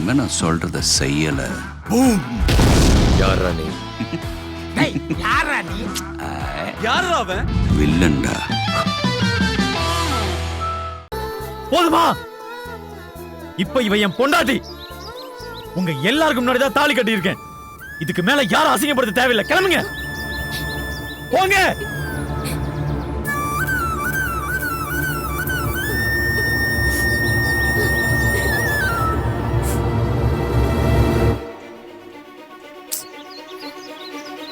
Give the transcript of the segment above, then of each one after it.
இனிமே நான் சொல்றத செய்யல. யாரா நீ? யாரா அவன்? வில்லன்டா. போதுமா? இப்ப இவ என் பொண்டாட்டி. உங்க எல்லாருக்கும் முன்னாடி தான் தாலி கட்டி இருக்கேன். இதுக்கு மேல யாரும் அசிங்கப்படுத்த தேவையில்லை. கிளம்புங்க, போங்க.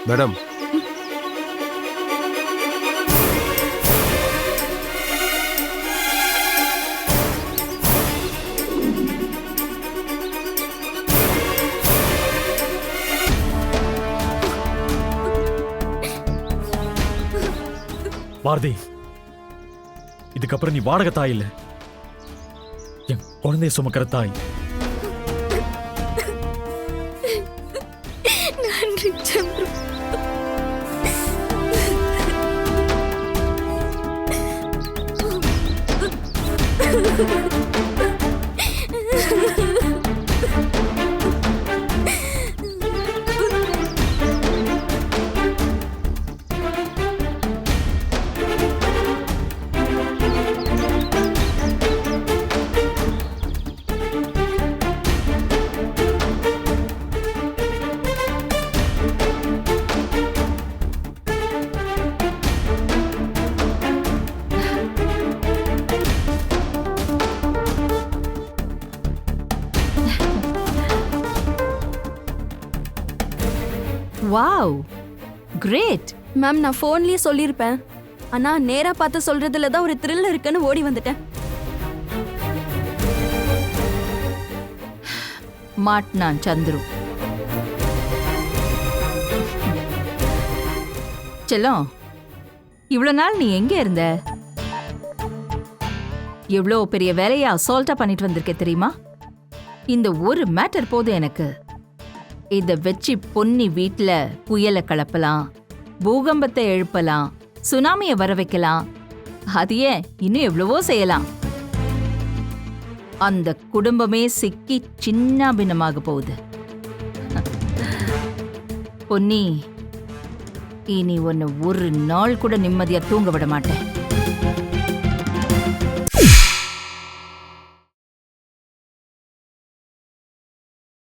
மேடம், பாரதி, இதுக்கப்புறம் நீ வாடகை தாய் இல்ல, என் குழந்தைய சுமக்கிற தாய். நன்றி சந்துரு. Wow, great. மேம், நான் போன்லயே சொல்லியிருப்பேன். ஆனா நேரா பார்த்து சொல்றதுல தான் ஒரு த்ரில் இருக்குன்னு ஓடி வந்துட்டேன். மாட்னான் சந்துரு. செல்லம், இவ்வளவு நாள் நீ எங்க இருந்த? எவ்வளோ பெரிய வேலையை அசால்ட்டா பண்ணிட்டு வந்திருக்க தெரியுமா? இந்த ஒரு மேட்டர் போதும் எனக்கு. இத வச்சு பொன்னி வீட்டுல புயலை கலப்பலாம், பூகம்பத்தை எழுப்பலாம், சுனாமியை வர வைக்கலாம். அது ஏன் இன்னும் எவ்வளவோ செய்யலாம். அந்த குடும்பமே சிக்கி சின்ன பின்னமாக போகுது. பொன்னி, இனி ஒன்னு ஒரு நாள் கூட நிம்மதியா தூங்க விட மாட்டேன்.